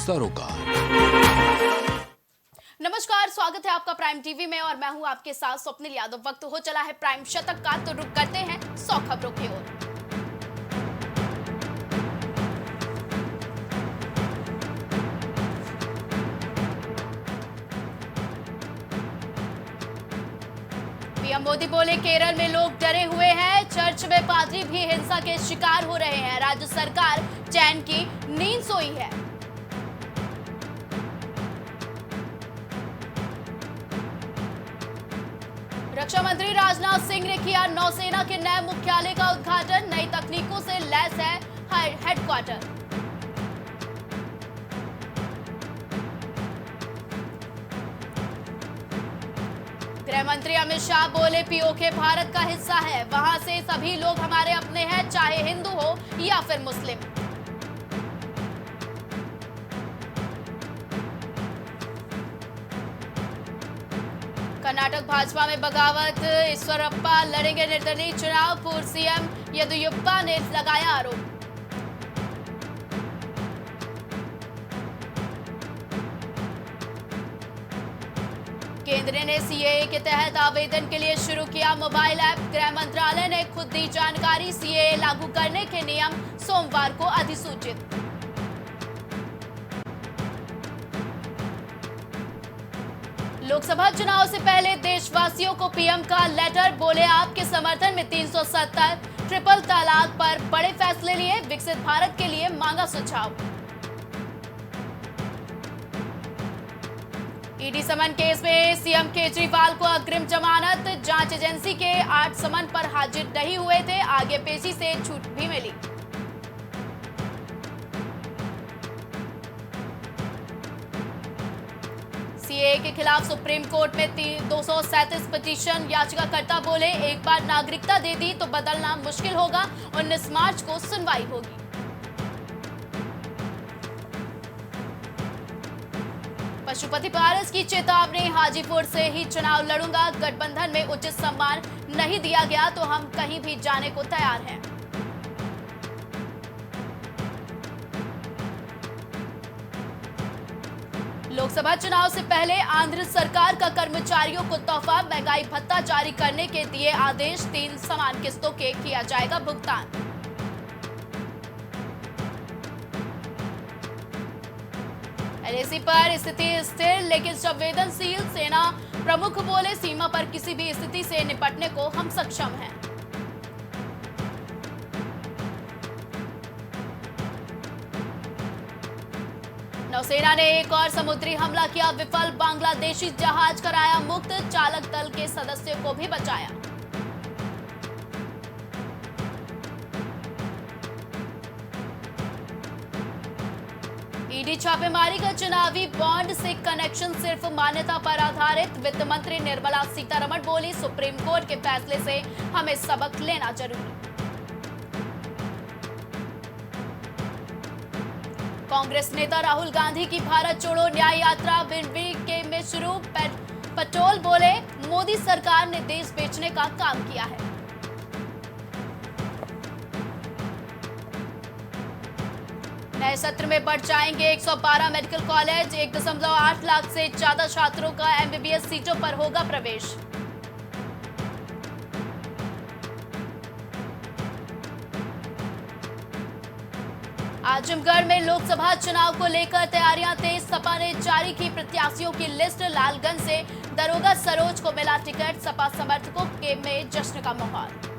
सरोकार। नमस्कार, स्वागत है आपका प्राइम टीवी में और मैं हूं आपके साथ स्वप्निल यादव। वक्त हो चला है प्राइम शतक का, तो रुक करते हैं 100 खबरों की ओर। पीएम मोदी बोले, केरल में लोग डरे हुए हैं, चर्च में पादरी भी हिंसा के शिकार हो रहे हैं, राज्य सरकार चैन की नींद सोई है। रक्षा मंत्री राजनाथ सिंह ने किया नौसेना के नए मुख्यालय का उद्घाटन, नई तकनीकों से लैस है हेडक्वार्टर। गृह मंत्री अमित शाह बोले, पीओके भारत का हिस्सा है, वहां से सभी लोग हमारे अपने हैं, चाहे हिंदू हो या फिर मुस्लिम। कर्नाटक भाजपा में बगावत, ईश्वरप्पा लड़ेंगे निर्दलीय चुनाव, पूर्व सीएम येदियुरप्पा ने लगाया आरोप। केंद्र ने सीएए के तहत आवेदन के लिए शुरू किया मोबाइल ऐप, गृह मंत्रालय ने खुद दी जानकारी, सीएए लागू करने के नियम सोमवार को अधिसूचित। लोकसभा चुनाव से पहले देशवासियों को पीएम का लेटर, बोले आपके समर्थन में 370, ट्रिपल तलाक पर बड़े फैसले लिए, विकसित भारत के लिए मांगा सुझाव। ईडी समन केस में सीएम केजरीवाल को अग्रिम जमानत, जांच एजेंसी के 8 समन पर हाजिर नहीं हुए थे, आगे पेशी से छूट भी मिली। सीएए के खिलाफ सुप्रीम कोर्ट में 237 पिटीशन, याचिकाकर्ता बोले, एक बार नागरिकता दे दी तो बदलना मुश्किल होगा, 19 मार्च को सुनवाई होगी। पशुपति पारस की चेतावनी, हाजीपुर से ही चुनाव लड़ूंगा, गठबंधन में उचित सम्मान नहीं दिया गया तो हम कहीं भी जाने को तैयार हैं। लोकसभा चुनाव से पहले आंध्र सरकार का कर्मचारियों को तोहफा, महंगाई भत्ता जारी करने के दिए आदेश, 3 समान किस्तों के किया जाएगा भुगतान। एलएसी पर स्थिति स्थिर लेकिन संवेदनशील, सेना प्रमुख बोले, सीमा पर किसी भी स्थिति से निपटने को हम सक्षम हैं। नौसेना ने एक और समुद्री हमला किया विफल, बांग्लादेशी जहाज कराया मुक्त, चालक दल के सदस्यों को भी बचाया। ईडी छापेमारी का चुनावी बॉन्ड से कनेक्शन सिर्फ मान्यता पर आधारित, वित्त मंत्री निर्मला सीतारमण बोली, सुप्रीम कोर्ट के फैसले से हमें सबक लेना जरूरी। कांग्रेस नेता राहुल गांधी की भारत छोड़ो न्याय यात्रा बिरबी के में शुरू, पटोल बोले, मोदी सरकार ने देश बेचने का काम किया है। नए सत्र में बढ़ जाएंगे 112 मेडिकल कॉलेज, 1.8 लाख से ज्यादा छात्रों का एमबीबीएस सीटों पर होगा प्रवेश। आजमगढ़ में लोकसभा चुनाव को लेकर तैयारियां तेज, सपा ने जारी की प्रत्याशियों की लिस्ट, लालगंज से दरोगा सरोज को मिला टिकट, सपा समर्थकों के में जश्न का माहौल।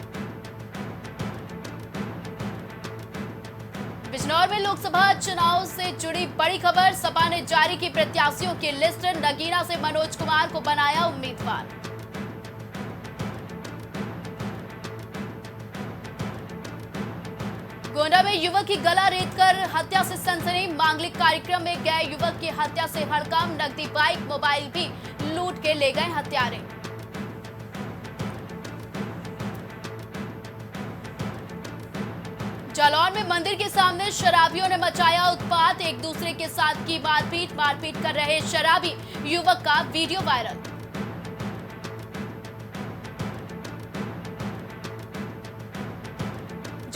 बिजनौर में लोकसभा चुनाव से जुड़ी बड़ी खबर, सपा ने जारी की प्रत्याशियों की लिस्ट, नगीना से मनोज कुमार को बनाया उम्मीदवार। गोंडा में युवक की गला रेतकर हत्या से सनसनी, मांगलिक कार्यक्रम में गए युवक की हत्या से हड़कंप, नकदी बाइक मोबाइल भी लूट के ले गए हत्यारे। जालौर में मंदिर के सामने शराबियों ने मचाया उत्पात, एक दूसरे के साथ की मारपीट कर रहे शराबी युवक का वीडियो वायरल।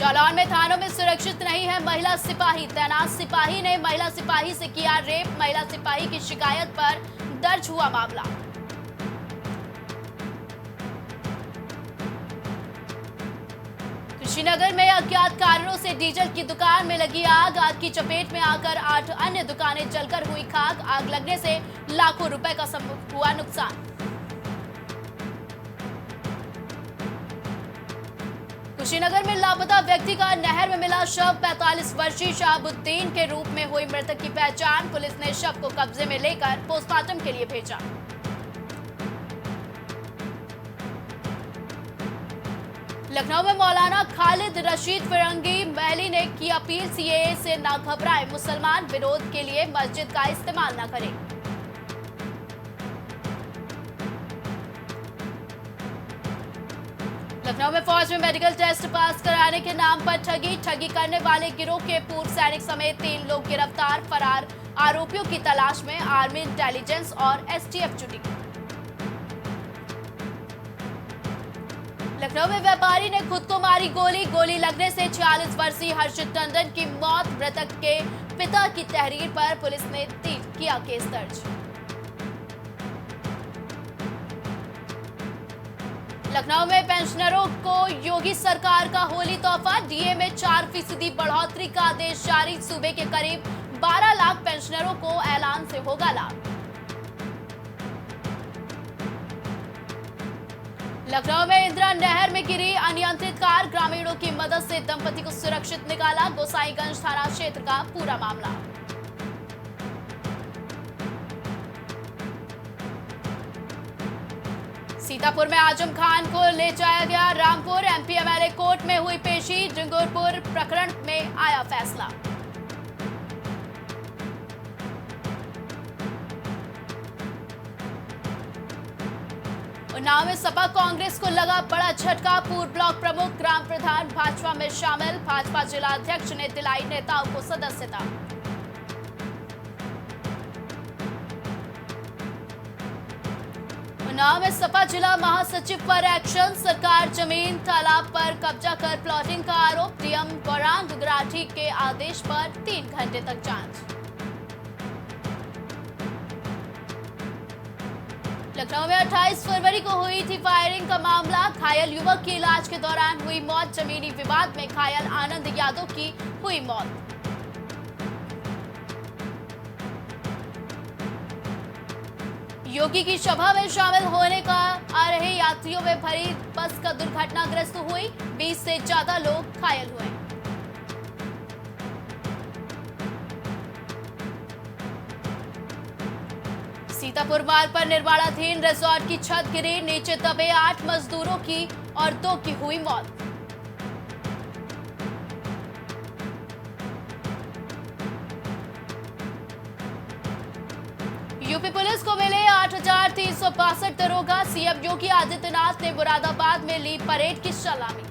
जालौन में थानों में सुरक्षित नहीं है महिला सिपाही। तैनात सिपाही ने महिला सिपाही से किया रेप। महिला सिपाही की शिकायत पर दर्ज हुआ मामला। कुशीनगर में अज्ञात कारणों से डीजल की दुकान में लगी आग। आग की चपेट में आकर 8 अन्य दुकानें जलकर हुई खाक। आग लगने से लाखों रुपए का हुआ नुकसान। कुशीनगर में लापता व्यक्ति का नहर में मिला शव। 45 वर्षीय शहाबुद्दीन के रूप में हुई मृतक की पहचान। पुलिस ने शव को कब्जे में लेकर पोस्टमार्टम के लिए भेजा। लखनऊ में मौलाना खालिद रशीद फिरंगी महली ने की अपील, सीएए से ना घबराए मुसलमान, विरोध के लिए मस्जिद का इस्तेमाल न करें। लखनऊ में फौज में मेडिकल टेस्ट पास कराने के नाम पर ठगी करने वाले गिरोह के पूर्व सैनिक समेत 3 लोग गिरफ्तार। फरार आरोपियों की तलाश में आर्मी इंटेलिजेंस और एसटीएफ जुटी। लखनऊ में व्यापारी ने खुद को मारी गोली लगने से 46 वर्षीय हर्षित टंडन की मौत। मृतक के पिता की तहरीर पर पुलिस ने किया केस दर्ज। लखनऊ में पेंशनरों को योगी सरकार का होली तोहफा। डीए में 4% बढ़ोतरी का आदेश जारी। सूबे के करीब 12 लाख पेंशनरों को ऐलान से होगा लाभ। लखनऊ में इंदिरा नहर में गिरी अनियंत्रित कार। ग्रामीणों की मदद से दंपति को सुरक्षित निकाला। गोसाईगंज थाना क्षेत्र का पूरा मामला। सीतापुर में आजम खान को ले जाया गया रामपुर। एमपी एमएलए कोर्ट में हुई पेशी। जिंगुरपुर प्रकरण में आया फैसला। उन्नाव में सपा कांग्रेस को लगा बड़ा झटका। पूर्व ब्लॉक प्रमुख ग्राम प्रधान भाजपा में शामिल। भाजपा जिला अध्यक्ष ने दिलाई नेताओं को सदस्यता। उन्नाव में सपा जिला महासचिव पर एक्शन। सरकार जमीन तालाब पर कब्जा कर प्लॉटिंग का आरोप। डीएम गौरांग गुगराठी के आदेश पर 3 घंटे तक जांच। लखनऊ में 28 फरवरी को हुई थी फायरिंग का मामला। घायल युवक की इलाज के दौरान हुई मौत। जमीनी विवाद में घायल आनंद यादव की हुई मौत। योगी की सभा में शामिल होने का आ रहे यात्रियों में भरी बस का दुर्घटनाग्रस्त हुई। 20 से ज्यादा लोग घायल हुए। सीतापुर मार्ग पर निर्माणाधीन रिजॉर्ट की छत गिरी। नीचे दबे 8 मजदूरों की और 2 की हुई मौत। यूपी पुलिस को मिले 8,362 दरोगा। सीएम योगी आदित्यनाथ ने मुरादाबाद में ली परेड की सलामी।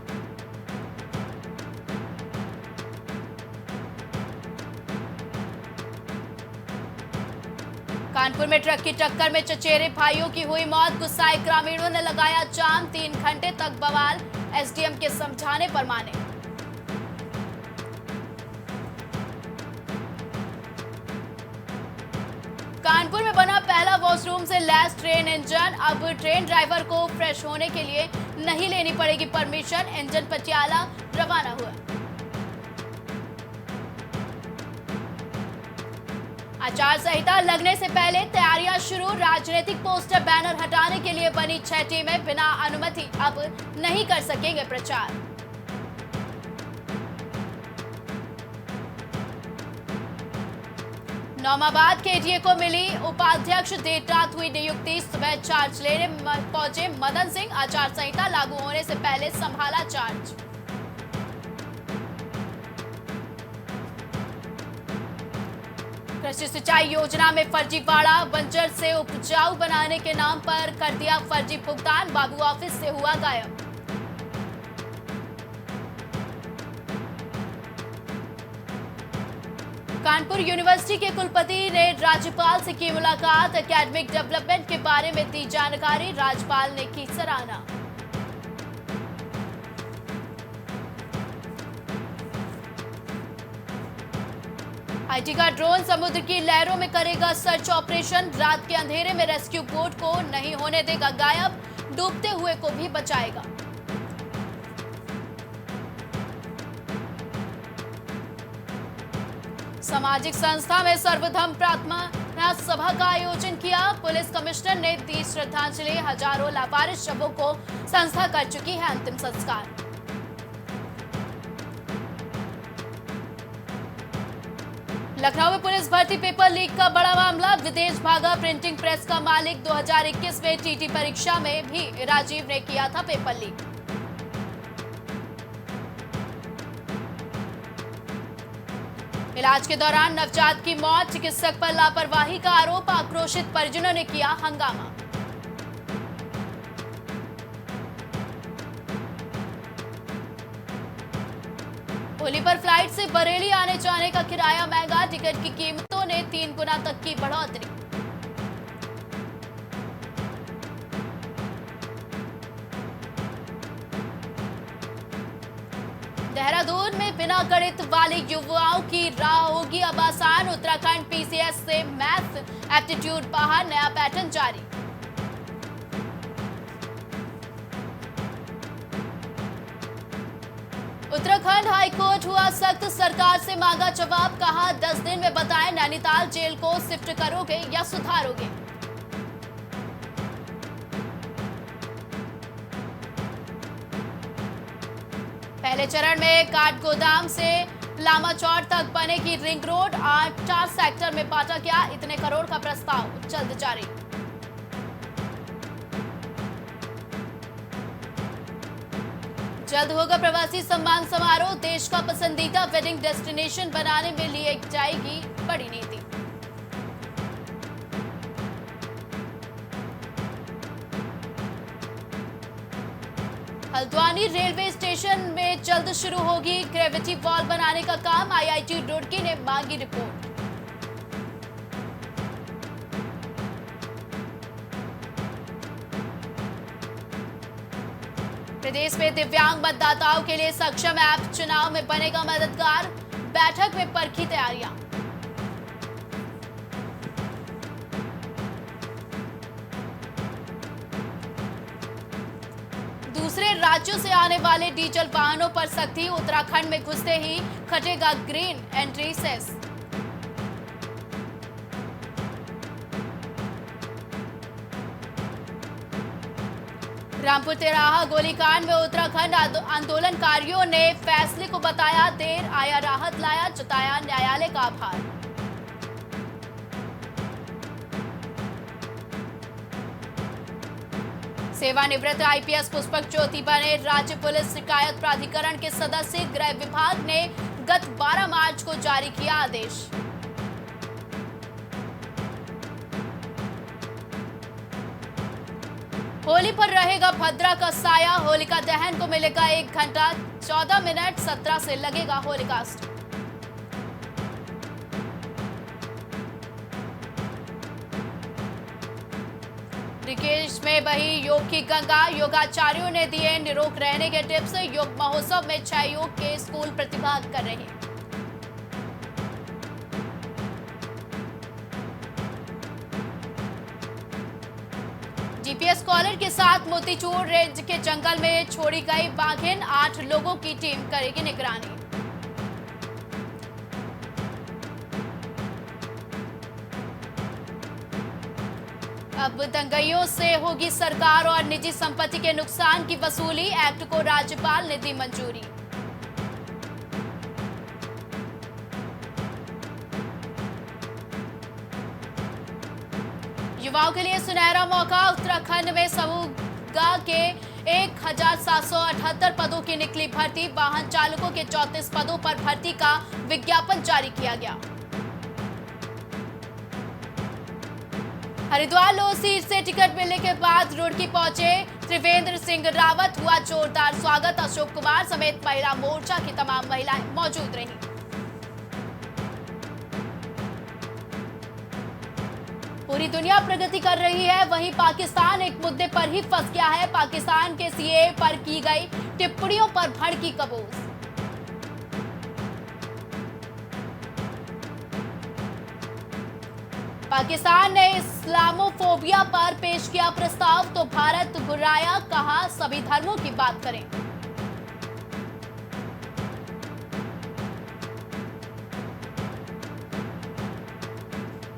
कानपुर में ट्रक की टक्कर में चचेरे भाइयों की हुई मौत। गुस्साए ग्रामीणों ने लगाया जाम। 3 घंटे तक बवाल। एसडीएम के समझाने पर माने। कानपुर में बना पहला वॉशरूम से लैस ट्रेन इंजन। अब ट्रेन ड्राइवर को फ्रेश होने के लिए नहीं लेनी पड़ेगी परमिशन। इंजन पटियाला रवाना हुआ। आचार संहिता लगने से पहले तैयारियां शुरू। राजनीतिक पोस्टर बैनर हटाने के लिए बनी 6 टीमें। बिना अनुमति अब नहीं कर सकेंगे प्रचार। नौमाबाद के एडीए को मिली उपाध्यक्ष। देर रात हुई नियुक्ति। सुबह चार्ज लेने पहुंचे मदन सिंह। आचार संहिता लागू होने से पहले संभाला चार्ज। कृषि सिंचाई योजना में फर्जीवाड़ा। बंजर से उपजाऊ बनाने के नाम पर कर दिया फर्जी भुगतान। बाबू ऑफिस से हुआ गायब। कानपुर यूनिवर्सिटी के कुलपति ने राज्यपाल से की मुलाकात। एकेडमिक डेवलपमेंट के बारे में दी जानकारी। राज्यपाल ने की सराहना। आईटी का ड्रोन समुद्र की लहरों में करेगा सर्च ऑपरेशन। रात के अंधेरे में रेस्क्यू बोट को नहीं होने देगा गायब, डूबते हुए को भी बचाएगा। सामाजिक संस्था में सर्वधर्म प्रार्थना सभा का आयोजन किया। पुलिस कमिश्नर ने दी श्रद्धांजलि। हजारों लावारिस शवों को संस्था कर चुकी है अंतिम संस्कार। लखनऊ में पुलिस भर्ती पेपर लीक का बड़ा मामला। विदेश भागा प्रिंटिंग प्रेस का मालिक। 2021 में टीटी परीक्षा में भी राजीव ने किया था पेपर लीक। इलाज के दौरान नवजात की मौत, चिकित्सक पर लापरवाही का आरोप। आक्रोशित परिजनों ने किया हंगामा। होली पर फ्लाइट से बरेली आने जाने का किराया महंगा। टिकट की कीमतों ने 3 गुना तक की बढ़ोतरी। देहरादून में बिना गणित वाले युवाओं की राह होगी अब आसान। उत्तराखंड पीसीएस से मैथ एप्टीट्यूड बाहर, नया पैटर्न जारी। उत्तराखंड हाईकोर्ट हुआ सख्त, सरकार से मांगा जवाब। कहा 10 दिन में बताएं नैनीताल जेल को शिफ्ट करोगे या सुधारोगे। पहले चरण में काठगोदाम से लामाचौर तक बनेगी रिंग रोड। 4 सेक्टर में बांटा गया। इतने करोड़ का प्रस्ताव जल्द जारी। जल्द होगा प्रवासी सम्मान समारोह। देश का पसंदीदा वेडिंग डेस्टिनेशन बनाने में ली जाएगी बड़ी नीति। हल्द्वानी रेलवे स्टेशन में जल्द शुरू होगी ग्रेविटी वॉल बनाने का काम। आईआईटी रुड़की ने मांगी रिपोर्ट। प्रदेश में दिव्यांग मतदाताओं के लिए सक्षम ऐप चुनाव में बनेगा मददगार। बैठक में परखी तैयारियां। दूसरे राज्यों से आने वाले डीजल वाहनों पर सख्ती। उत्तराखंड में घुसते ही कटेगा ग्रीन एंट्री सेस। रामपुर तेराहा गोलीकांड में उत्तराखंड आंदोलनकारियों ने फैसले को बताया देर, आया राहत लाया, जताया न्यायालय का आभार। सेवानिवृत्त आईपीएस पुष्पक ज्योति बने राज्य पुलिस शिकायत प्राधिकरण के सदस्य। गृह विभाग ने गत 12 मार्च को जारी किया आदेश। होली पर रहेगा भद्रा का साया। होलिका दहन को मिलेगा 1 घंटा 14 मिनट। 17 से लगेगा होलिकास्ट। ऋषिकेश में बही योग की गंगा। योगाचार्यों ने दिए निरोग रहने के टिप्स। योग महोत्सव में 6 योग के स्कूल प्रतिभाग कर रहे हैं। जीपीएस कॉलर के साथ मोतीचूर रेंज के जंगल में छोड़ी गई बाघिन। 8 लोगों की टीम करेगी निगरानी। अब दंगइयों से होगी सरकार और निजी संपत्ति के नुकसान की वसूली। एक्ट को राज्यपाल ने दी मंजूरी। युवाओं के लिए सुनहरा मौका। उत्तराखंड में समूह के 1778 पदों की निकली भर्ती। वाहन चालकों के 34 पदों पर भर्ती का विज्ञापन जारी किया गया। हरिद्वार लोह सीट से टिकट मिलने के बाद रुड़की पहुंचे त्रिवेंद्र सिंह रावत। हुआ जोरदार स्वागत। अशोक कुमार समेत महिला मोर्चा की तमाम महिलाएं मौजूद रहीं। पूरी दुनिया प्रगति कर रही है, वहीं पाकिस्तान एक मुद्दे पर ही फंस गया है। पाकिस्तान के सीएए पर की गई टिप्पणियों पर भड़की कबूस। पाकिस्तान ने इस्लामोफोबिया पर पेश किया प्रस्ताव तो भारत घुराया, कहा सभी धर्मों की बात करें।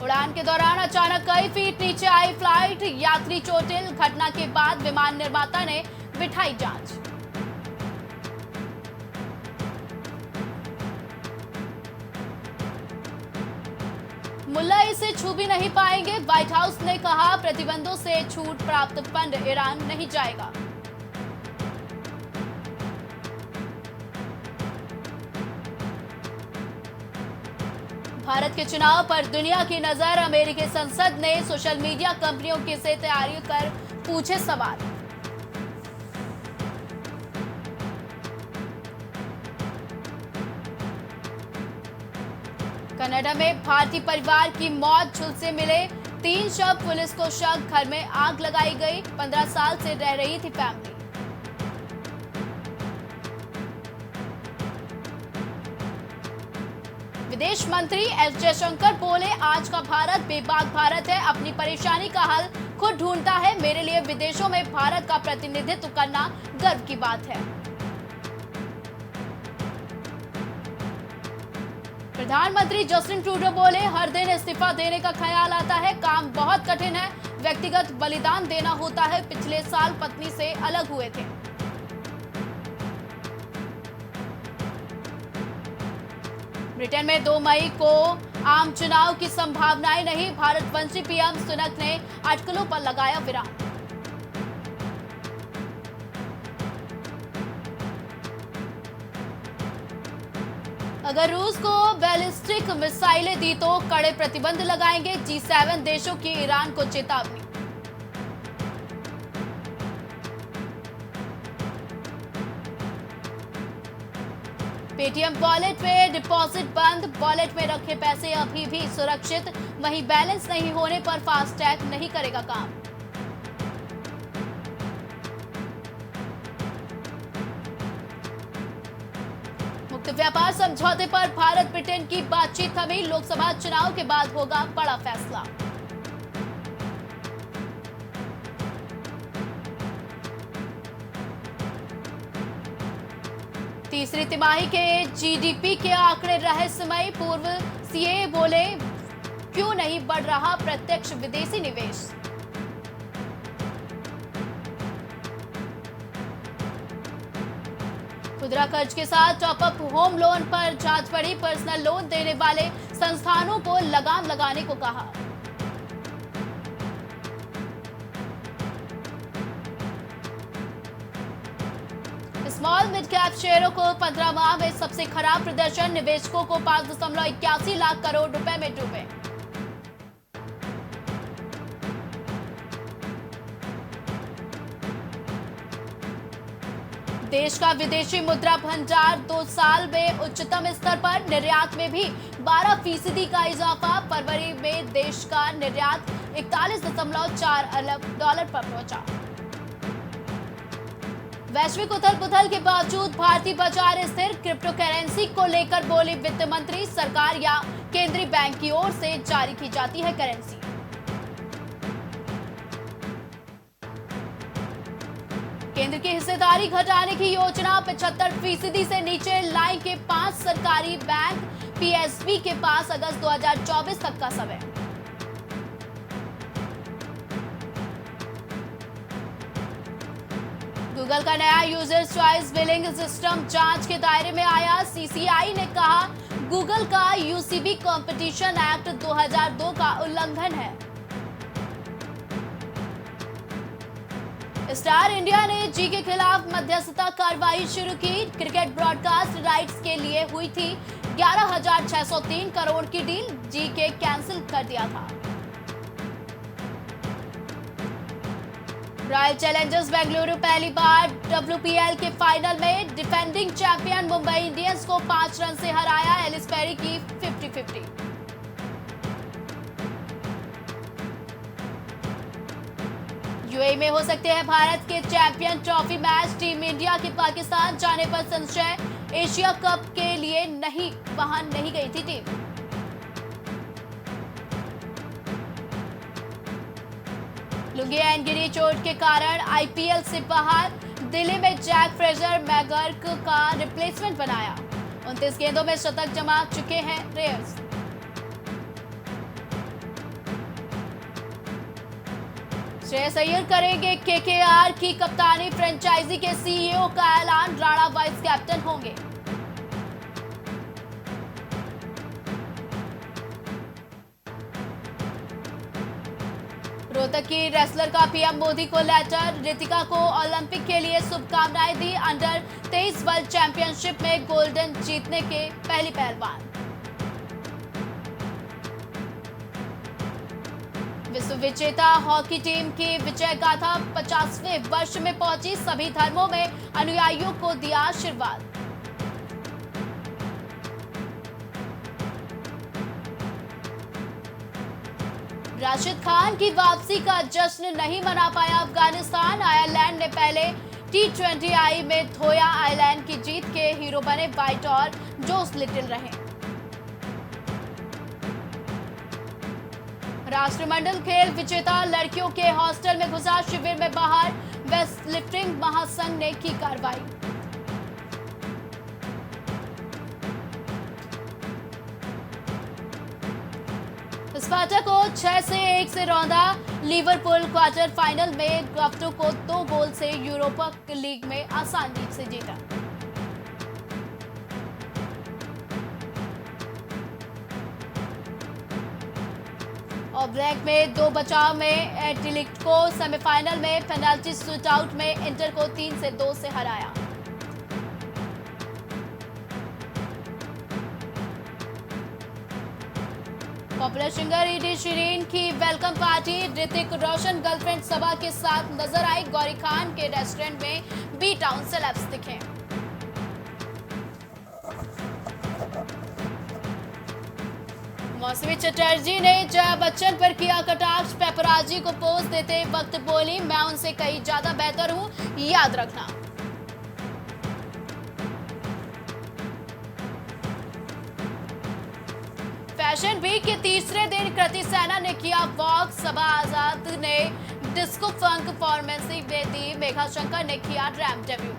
उड़ान के दौरान अचानक कई फीट नीचे आई फ्लाइट, यात्री चोटिल। घटना के बाद विमान निर्माता ने बिठाई जांच। मुल्ला इसे छू भी नहीं पाएंगे, व्हाइट हाउस ने कहा। प्रतिबंधों से छूट प्राप्त फंड ईरान नहीं जाएगा। भारत के चुनाव पर दुनिया की नजर, अमेरिकी संसद ने सोशल मीडिया कंपनियों की से तैयारी कर पूछे सवाल। कनाडा में भारतीय परिवार की मौत, झुलसे मिले 3 शव, पुलिस को शक, घर में आग लगाई गई। 15 साल से रह रही थी फैमिली। विदेश मंत्री एस जयशंकर बोले, आज का भारत बेबाक भारत है, अपनी परेशानी का हल खुद ढूंढता है। मेरे लिए विदेशों में भारत का प्रतिनिधित्व करना गर्व की बात है। प्रधानमंत्री जस्टिन ट्रूडो बोले, हर दिन इस्तीफा देने का ख्याल आता है, काम बहुत कठिन है, व्यक्तिगत बलिदान देना होता है। पिछले साल पत्नी से अलग हुए थे। ब्रिटेन में 2 मई को आम चुनाव की संभावनाएं नहीं, भारतवंशी पीएम सुनक ने अटकलों पर लगाया विराम। अगर रूस को बैलिस्टिक मिसाइलें दी तो कड़े प्रतिबंध लगाएंगे, G7 देशों की ईरान को चेतावनी। पेटीएम वॉलेट में डिपॉजिट बंद, वॉलेट में रखे पैसे अभी भी सुरक्षित, वहीं बैलेंस नहीं होने पर फास्टैग नहीं करेगा काम। मुक्त व्यापार समझौते पर भारत ब्रिटेन की बातचीत थमी, लोकसभा चुनाव के बाद होगा बड़ा फैसला। तीसरी तिमाही के जीडीपी के आंकड़े रहस्यमय, पूर्व सीए बोले, क्यों नहीं बढ़ रहा प्रत्यक्ष विदेशी निवेश। खुदरा कर्ज के साथ टॉपअप होम लोन पर जांच बढ़ी, पर्सनल लोन देने वाले संस्थानों को लगाम लगाने को कहा। स्मॉल मिड कैप शेयरों को 15 माह में सबसे खराब प्रदर्शन, निवेशकों को 5.81 लाख करोड़ रुपए में डूबे। देश का विदेशी मुद्रा भंडार 2 साल में उच्चतम स्तर पर, निर्यात में भी 12% का इजाफा। फरवरी में देश का निर्यात 41.4 अरब डॉलर पर पहुंचा। वैश्विक उथल पुथल के बावजूद भारतीय बाजार स्थिर, क्रिप्टो करेंसी को लेकर बोली वित्त मंत्री, सरकार या केंद्रीय बैंक की ओर से जारी की जाती है करेंसी। केंद्र की हिस्सेदारी घटाने की योजना, 75% से नीचे लाएंगे 5 सरकारी बैंक, पीएसबी के पास अगस्त 2024 तक का समय। गूगल का नया यूजर चॉइस बिलिंग सिस्टम जांच के दायरे में आया, सीसीआई ने कहा गूगल का यूसीबी कंपटीशन एक्ट 2002 का उल्लंघन है। स्टार इंडिया ने जी के खिलाफ मध्यस्थता कार्रवाई शुरू की, क्रिकेट ब्रॉडकास्ट राइट्स के लिए हुई थी 11,603 करोड़ की डील, जी के कैंसिल कर दिया था। रॉयल चैलेंजर्स बेंगलुरु पहली बार डब्ल्यूपीएल के फाइनल में, डिफेंडिंग चैंपियन मुंबई इंडियंस को 5 रन से हराया, एलिस पेरी की 50-50। यूएई में हो सकते हैं भारत के champion trophy match, team India के पाकिस्तान जाने पर संशय, एशिया कप के लिए वहां नहीं गई थी टीम। लुंगी एंड गिरी चोट के कारण आईपीएल से बाहर। दिल्ली में जैक फ्रेजर मैकगर्क का रिप्लेसमेंट बनाया। 29 गेंदों में शतक जमा चुके हैं रेयर्स। श्रेयस अय्यर करेंगे केकेआर की कप्तानी। फ्रेंचाइजी के सीईओ का ऐलान, राणा वाइस कैप्टन होंगे। रोहतक की रेसलर का पीएम मोदी को लेटर। रितिका को ओलंपिक के लिए शुभकामनाएं दी। अंडर 23 वर्ल्ड चैंपियनशिप में गोल्डन जीतने के पहली पहलवान। विश्व विजेता हॉकी टीम की विजय गाथा 50वें वर्ष में पहुंची। सभी धर्मों में अनुयायियों को दिया आशीर्वाद। राशिद खान की वापसी का जश्न नहीं मना पाया अफगानिस्तान। आयरलैंड ने पहले T20I में धोया आयरलैंड की जीत के हीरो बने वाइट और जोस लिटिल रहे। राष्ट्रमंडल खेल विजेता लड़कियों के हॉस्टल में घुसा। शिविर में बाहर। वेस्ट लिफ्टिंग महासंघ ने की कार्रवाई। स्पार्टा को 6-1 से रौंदा। लिवरपूल क्वार्टर फाइनल में ग्वाफ्टो को 2 गोल से यूरोपा लीग में आसान जीत से जीता। और ब्रेक में 2 बचाव में एटलेटिको को सेमीफाइनल में पेनल्टी शूटआउट में इंटर को 3-2 से हराया। पॉपुलर सिंगर ईडी शिरीन की welcome party. Hrithik Roshan girlfriend सबा के साथ नजर आई। गौरी खान के रेस्टोरेंट में बी टाउन सेलेब्स दिखे। मौसमी चटर्जी ने जया बच्चन पर किया कटाक्ष। पेपराजी को पोज देते वक्त बोली, मैं उनसे कहीं ज्यादा बेहतर हूं, याद रखना। फैशन वीक के तीसरे दिन कृति सैना ने किया वॉक। सबा आजाद ने डिस्को फंक परफॉर्मेंस में दी। मेघा शंकर ने किया रैम्प डेब्यू।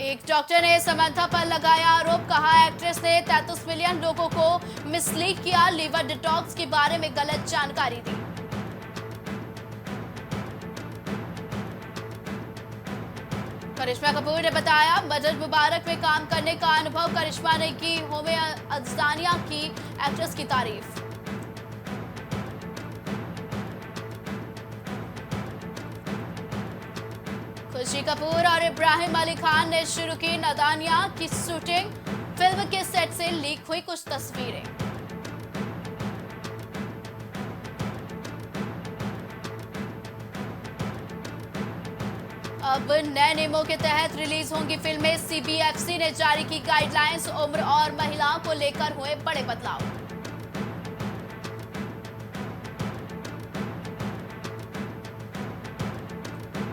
एक डॉक्टर ने समंथा पर लगाया आरोप। कहा एक्ट्रेस ने 33 मिलियन लोगों को मिसलीड किया। लीवर डिटॉक्स के बारे में गलत जानकारी दी। करिश्मा कपूर ने बताया, बजट मुबारक में काम करने का अनुभव। करिश्मा ने की होमे अज़दानिया की एक्ट्रेस की तारीफ। खुशी कपूर और इब्राहिम अली खान ने शुरू की नदानिया की शूटिंग। फिल्म के सेट से लीक हुई कुछ तस्वीरें। अब नए नियमों के तहत रिलीज होंगी फिल्में। सीबीएफसी ने जारी की गाइडलाइंस। उम्र और महिलाओं को लेकर हुए बड़े बदलाव।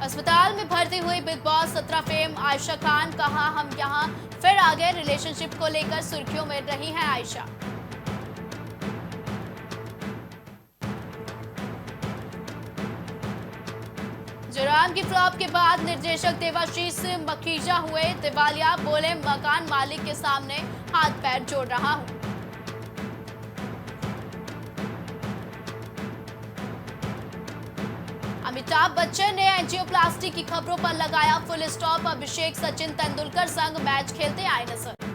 अस्पताल में भर्ती हुई big boss 17 fame Ayesha Khan. कहा, हम यहां फिर आ गए। रिलेशनशिप को लेकर सुर्खियों में रही हैं आयशा। जुराम की फ्लॉप के बाद निर्देशक देवाशीष मखीजा हुए दिवालिया। बोले, मकान मालिक के सामने हाथ पैर जोड़ रहा हूं। अमिताभ बच्चन ने एंजियोप्लास्टी की खबरों पर लगाया फुल स्टॉप। अभिषेक सचिन तेंदुलकर संग मैच खेलते आए नजर।